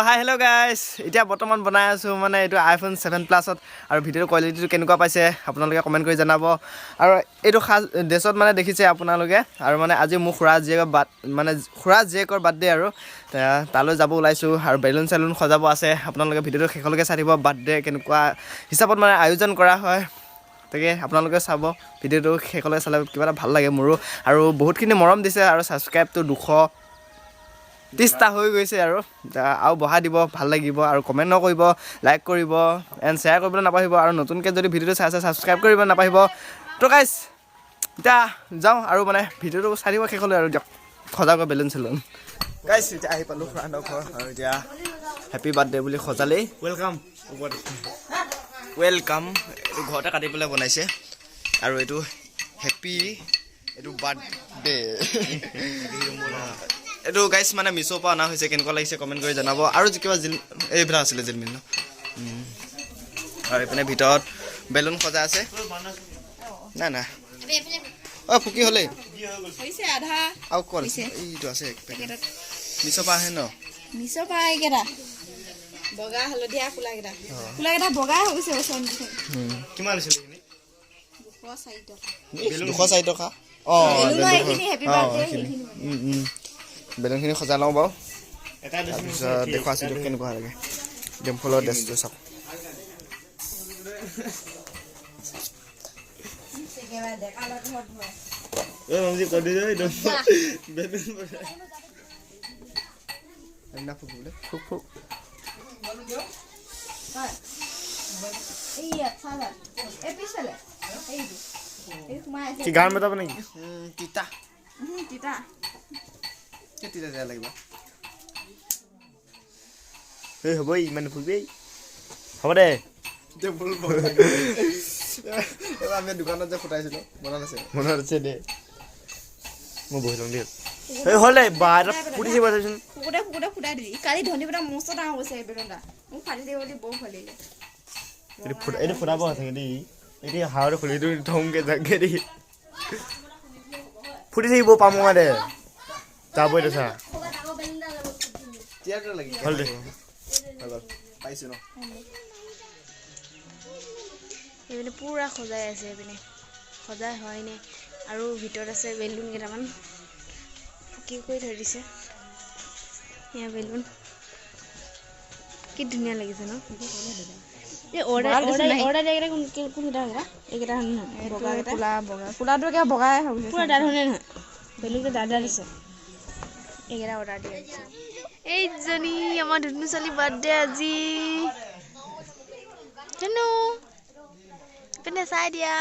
Hi hello' guys এতিয়া বৰ্তমান বনাই আছোঁ মানে এইটো iPhone 7 প্লাছত আৰু ভিডিঅ'ৰ কোৱালিটিটো কেনেকুৱা পাইছে আপোনালোকে কমেণ্ট কৰি জনাব আৰু এইটো খাস ড্ৰেছত মানে দেখিছে আপোনালোকে আৰু মানে আজি মোৰ খুৰা জীয়েকৰ বাৰ্থডে আৰু তালৈ যাব ওলাইছোঁ আৰু বেলুন চেলুন সজাব আছে আপোনালোকে ভিডিঅ'টো শেষলৈকে চাই দিব বাৰ্থডে কেনেকুৱা হিচাপত মানে আয়োজন কৰা হয় তাকে আপোনালোকে চাব ভিডিঅ'টো শেষলৈ চালে কিবা এটা ভাল লাগে মোৰো আৰু বহুতখিনি মৰম দিছে আৰু ছাবস্ক্ৰাইবটো 230টা হৈ গৈছে আৰু বঢ়াই দিব ভাল লাগিব আৰু কমেণ্ট নকৰিব লাইক কৰিব এণ্ড শ্বেয়াৰ কৰিবলৈ নাপাহৰিব আৰু নতুনকৈ যদি ভিডিঅ'টো চাই ছাবস্ক্ৰাইব কৰিব নাপাহৰিব তো গাইজ এতিয়া যাওঁ আৰু মানে ভিডিঅ'টো চাই দিব শেষলৈ আৰু দিয়ক সজাগৈ বেলুন চেলুন গাইজ এতিয়া আহি পালোঁ খুৰাহঁতৰ ঘৰ আৰু এতিয়া হেপী বাৰ্থডে বুলি সজালেই ৱেলকাম এইটো ঘৰতে কাটি পেলাই বনাইছে আৰু এইটো হেপী এইটো বাৰ্থডে এইটো গাইজ মানে মিছ'ৰ পৰা অনা হৈছে কেনেকুৱা লাগিছে কমেণ্ট কৰি জনাব আৰু কিবা এইবিলাক আছিলে জিলমিল ন আৰু এইপিনে ভিতৰত বেলুন সজা আছে নাই অঁ ফুকি হ'লেই আৰু ক'ত আছে এইটো আছে মিছ'ৰ পৰা আহে ন মিছ'ৰ পৰা এইকেইটা বগা হালধীয়া ফুলাকেইটা বগাই হৈ গৈছে কিমান লৈছিলে 204 টকা অঁ বেলুনখিনি সজাই লওঁ বাৰু তাৰপিছত দেখুৱাইছোঁ কেনেকুৱা লাগে ডিম্পলৰ ড্ৰেছটো চাওক কি গান বজাব নেকি তিতা তিতা দিয়া লাগিব এই হ'ব ইমান ফুৰিবি হ'ব দে এবাৰ আমি দোকানত যে ফুটাইছিলোঁ মনত আছে দে মই বহি লওঁ দেই এই হ'ল দে বা এটা ফুটিছে বজাচোন ফুকুতে ফুটাই দিলি কালি ধনী পেটা মস্ত ডাঙৰ গৈছে এই বেলুনটা মোক ফাটি দিব বুলি বৰ ভয় লাগিলে এইটো ফুটাব থাকে দেই এতিয়া হাওয়াৰ খুলিটো ধমকে যাকে দেই ফুটি থাকিব পাম দে যাব এইটো চা হ'ল দে পাইছোঁ ন এইপিনে পুৰা সজাই আছে এইপিনে সজাই হয়নে আৰু ভিতৰত আছে বেলুন কেইটামান ফুকি কৰি থৈ দিছে এয়া বেলুন কি ধুনীয়া লাগিছে ন এই অৰ্ডাৰ দিয়াকেইটা কোনকেইটা হয় এইকেইটা ফুলাটো একেবাৰে বগাই হৈ গৈছে পুৰা দাঁত হয়নে নহয় বেলুনটো দাঁত দিছে এইকেইটা অৰ্ডাৰ দিয়া দিছে এইজনী আমাৰ ধুনু ছোৱালী বাৰ্থডে আজি ধুনু পিনে চাই দিয়া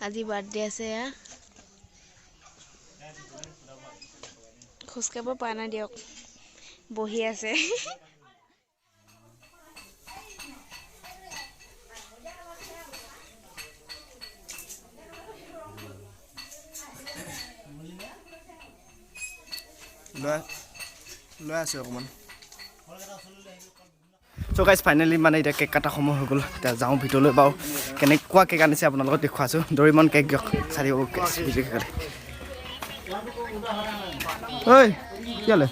আজি বাৰ্থডে আছে খোজকাঢ়িব পৰা নাই দিয়ক বহি আছে লৈ আছোঁ অকণমান চ' গাইজ ফাইনেলি মানে এতিয়া কেক কটা সময় হৈ গ'ল এতিয়া যাওঁ ভিতৰলৈ বাৰু কেনেকুৱা কেক আনিছে আপোনালোকক দেখুৱাইছোঁ ডৰিমন কেক দিয়ক চাই দিব ভিডিঅ' কেকলে ঐ কি হ'লে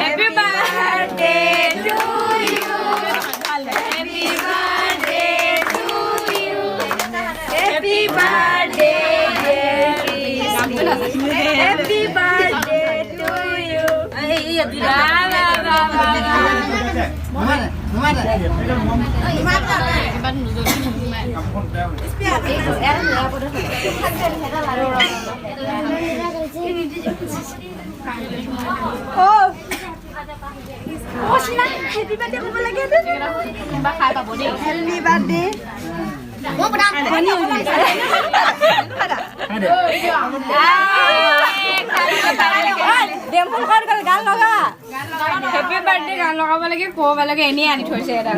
Happy birthday to you. Happy birthday to you. Happy birthday, happy birthday to you. Oh. Happy birthday ক'ব লাগে বা খাই পাব দেই Happy birthday মই বনাম ডেমফুল কৰ গান লগা Happy birthday গান লগাব লাগে ক'ব লাগে এনেই আনি থৈছে এটা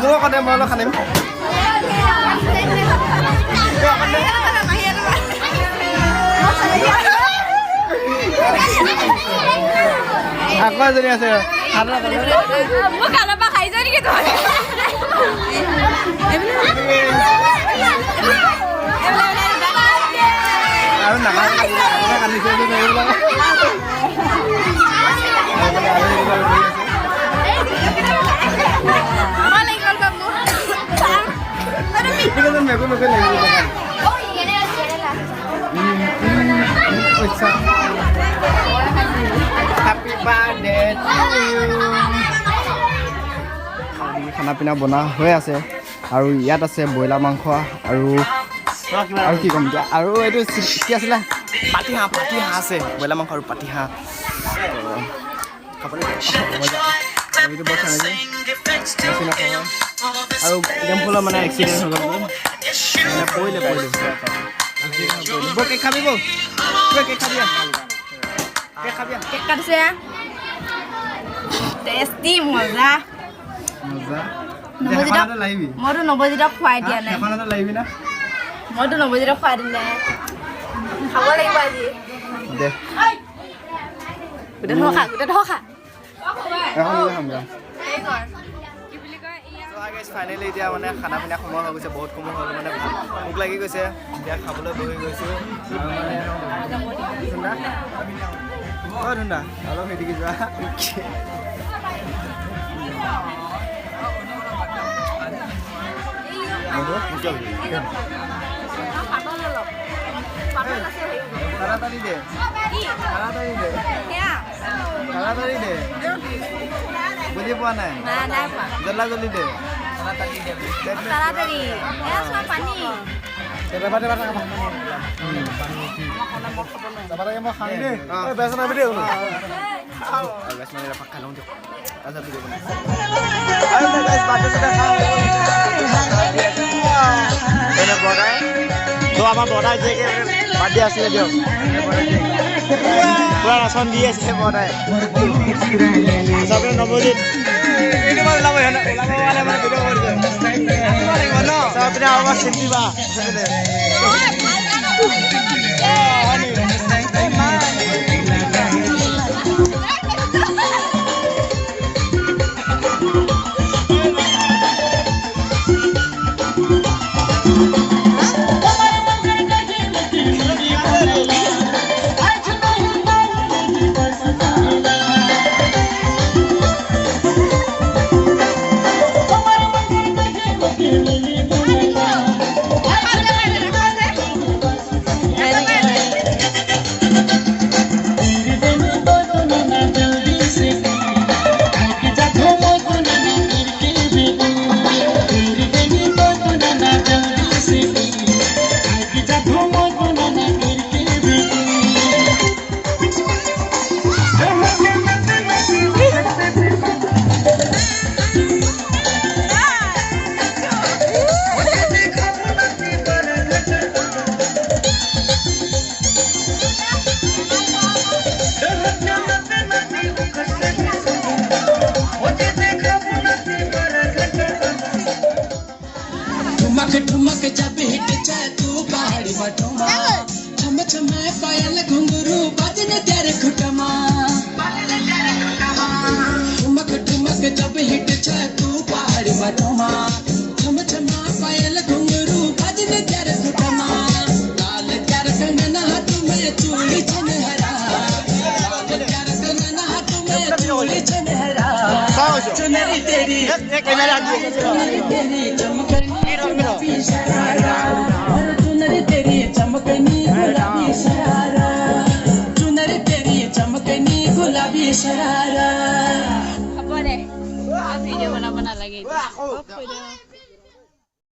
Mua con em lo khăn em. Aku aja nih hasil. Mua kalau pakai jadi gitu. Aku nak kan di sini nih ulang. Ini kan aku lagi kan. Oh iya nih Happy birthday to you. খানা পিনা বনা হৈ আছে আৰু ইয়াত আছে broiler মাংস আৰু কি ক'ম এতিয়া আৰু এইটো কি আছিলে পাতিহাঁহ আছে ব্ৰইলাৰ মাংস আৰু পাতিহাঁহ খাবলৈ এইটো বস্তু আনিছে আৰু ডেমফুলৰ মানে এক্সিডেণ্ট হৈ গ'ল মানে পৰিলে কেক খাবি বৌ কেক খাবি কেক কাটিছে টেষ্টি মজা মইতো নৱজিতক খুৱাই দিয়া নাই মইতো নৱজিতক খুৱাই দিয়া নাই খাব লাগিব আজি দে গোটেই থ খা ফাইনেলি এতিয়া মানে খানা পিনা সময় হৈ গৈছে বহুত সময় হ'ল মানে ভোক লাগি গৈছে এতিয়া খাবলৈ বহি গৈছোঁ আৰু মানে ধুন্দা অলপ সেইদিকে যোৱা তাড়াতাড়ি দে বুজি পোৱা নাই জল্দি দে তাড়াতাড়ি পানী আমাৰ বনাই যে বাৰ্থডে আছিলে দিয়ক পুৰা ৰাচন দি আছে বনাই চবে নৱজিত ওলাব মানে ভিডিঅ' কৰিছে চবে আমাৰ চিন্তিবা ठुमक जब हिट जाए तू पहाड़ी बटुमा छम छम पायल घुंघरू बजने तेरे खुटमा ठुमक जब हिट जाए तू पहाड़ी बटुमा छम छम पायल घुंघरू बजने तेरे खुटमा लाल कर कंगना हाथ में चूड़ी छनहरा लाल कर कंगना हाथ में चूड़ी छनहरा चुनरी तेरी चुनरी तेरी चमकनी चुनरी तेरी चमकनी गुलाबी शरारा चुनरी तेरी चमकनी गुलाबी sharara Apa deh? Video mana-mana lagi.